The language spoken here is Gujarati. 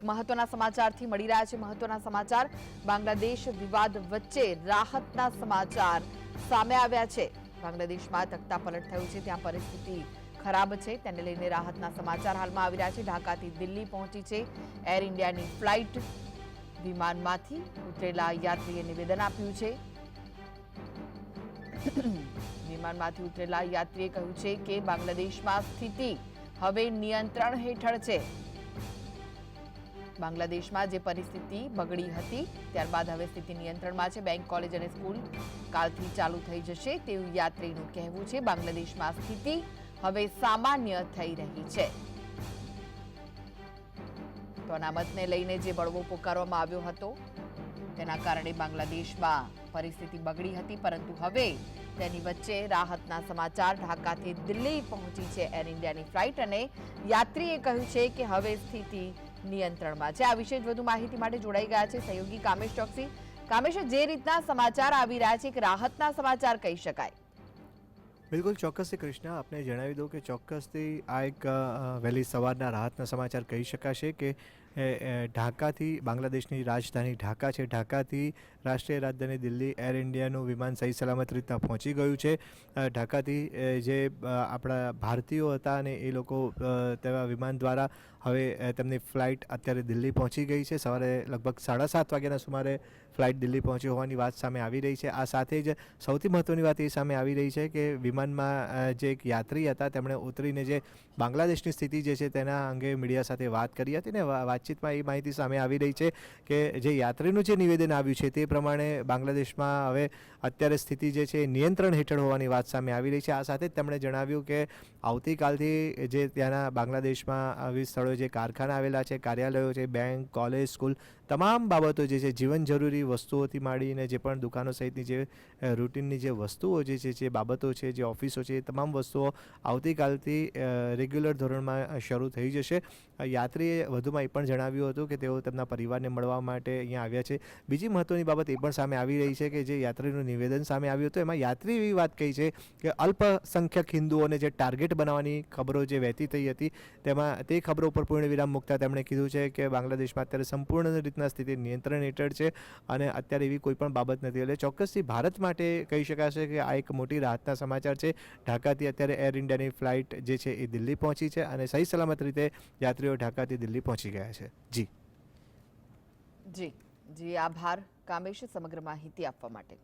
મહત્વના સમાચારથી મળી રહ્યા છે મહત્વના સમાચાર બાંગ્લાદેશ વિવાદ વચ્ચે રાહતના સમાચાર સામે આવ્યા છે। બાંગ્લાદેશમાં તખ્તા પલટ થયું છે, ત્યાં પરિસ્થિતિ ખરાબ છે, તેને લઈને રાહતના સમાચાર હાલમાં આવી રહ્યા છે। ઢાકાથી દિલ્હી પહોંચી છે એર ઇન્ડિયાની ફ્લાઇટ। વિમાનમાંથી ઉતરેલા યાત્રીએ નિવેદન આપ્યું છે। વિમાનમાંથી ઉતરેલા યાત્રીએ કહ્યું છે કે બાંગ્લાદેશમાં સ્થિતિ હવે નિયંત્રણ હેઠળ છે। બાંગ્લાદેશમાં જે પરિસ્થિતિ બગડી હતી ત્યારબાદ હવે સ્થિતિ નિયંત્રણમાં છે। બેંક, કોલેજ અને સ્કૂલ કાલથી ચાલુ થઈ જશે તેવું યાત્રીનું કહેવું છે। બાંગ્લાદેશમાં સ્થિતિ હવે સામાન્ય થઈ રહી છે। તો અનામતને લઈને જે બળવો પોકારવામાં આવ્યો હતો તેના કારણે બાંગ્લાદેશમાં પરિસ્થિતિ બગડી હતી, પરંતુ હવે તેની વચ્ચે રાહતના સમાચાર। ઢાકાથી દિલ્હી પહોંચી છે એર ઇન્ડિયાની ફ્લાઇટ અને યાત્રીએ કહ્યું છે કે હવે સ્થિતિ નિયંત્રણમાં છે। આ વિશે વધુ માહિતી માટે જોડાઈ ગયા છે સહયોગી કામેશ ચોકસી। કામેશ, જે રીતના સમાચાર આવી રહ્યા છે કે રાહતના સમાચાર કહી શકાય? બિલકુલ ચોક્કસથી કૃષ્ણ, આપને જણાવી દઉં કે ચોક્કસથી આ એક વહેલી સવારના રાહતના સમાચાર કહી શકાશે કે ઢાકાથી બાંગ્લાદેશની રાજધાની ઢાકા છે, ઢાકાથી રાષ્ટ્રીય રાજધાની દિલ્હી એર ઇન્ડિયાનું વિમાન સહી સલામત રીતના પહોંચી ગયું છે। ઢાકાથી જે આપણા ભારતીયો હતા અને એ લોકો તેવા વિમાન દ્વારા હવે તેમની ફ્લાઇટ અત્યારે દિલ્હી પહોંચી ગઈ છે। સવારે લગભગ 7:30 વાગ્યાના સુમારે ફ્લાઇટ દિલ્હી પહોંચી હોવાની વાત સામે આવી રહી છે। આ સાથે જ સૌથી મહત્ત્વની વાત એ સામે આવી રહી છે કે વિમાનમાં જે એક યાત્રી હતા તેમણે ઉતરીને જે બાંગ્લાદેશની સ્થિતિ જે છે તેના અંગે મીડિયા સાથે વાત કરી હતી ને વાતચીતમાં એ માહિતી સામે આવી રહી છે કે જે યાત્રીનું જે નિવેદન આવ્યું છે તે પ્રમાણે બાંગ્લાદેશમાં હવે અત્યારે સ્થિતિ જે છે નિયંત્રણ હેઠળ હોવાની વાત સામે આવી રહી છે। આ સાથે જ તેમણે જણાવ્યું કે આવતીકાલથી જે ત્યાંના બાંગ્લાદેશમાં વિવિધ સ્થળોએ જે કારખાના આવેલા છે, કાર્યાલયો છે, બેંક, કોલેજ, સ્કૂલ, તમામ બાબતો જે છે જીવન જરૂરી વસ્તુઓથી માંડીને જે પણ દુકાનો સહિતની જે રૂટીનની જે વસ્તુઓ જે છે, જે બાબતો છે, જે ઓફિસો છે, એ તમામ વસ્તુઓ આવતીકાલથી રેગ્યુલર ધોરણમાં શરૂ થઈ જશે। યાત્રીએ વધુમાં એ પણ જણાવ્યું હતું કે તેઓ તેમના પરિવારને મળવા માટે અહીંયા આવ્યા છે। બીજી મહત્ત્વની બાબત એ પણ સામે આવી રહી છે કે જે યાત્રીનું નિવેદન સામે આવ્યું હતું એમાં યાત્રી એવી વાત કહી છે કે અલ્પસંખ્યક હિન્દુઓને જે ટાર્ગેટ બનાવવાની ખબરો જે વહેતી થઈ હતી તેમાં તે ખબરો પર પૂર્ણ વિરામ મૂકતા તેમણે કીધું છે કે બાંગ્લાદેશમાં અત્યારે સંપૂર્ણ રીતના સ્થિતિ નિયંત્રણ હેઠળ છે અને અત્યારે એવી કોઈ પણ બાબત નથી। એટલે ચોક્કસથી ભારત માટે કહી શકાશે કે આ એક મોટી રાહતના સમાચાર છે। ઢાકાથી અત્યારે એર ઇન્ડિયાની ફ્લાઇટ જે છે એ દિલ્હી પહોંચી છે અને સહી સલામત રીતે યાત્રીઓ ઢાકાથી દિલ્હી પહોંચી ગયા છે। જી જી, આભાર કામેશ સમગ્ર માહિતી આપવા માટે।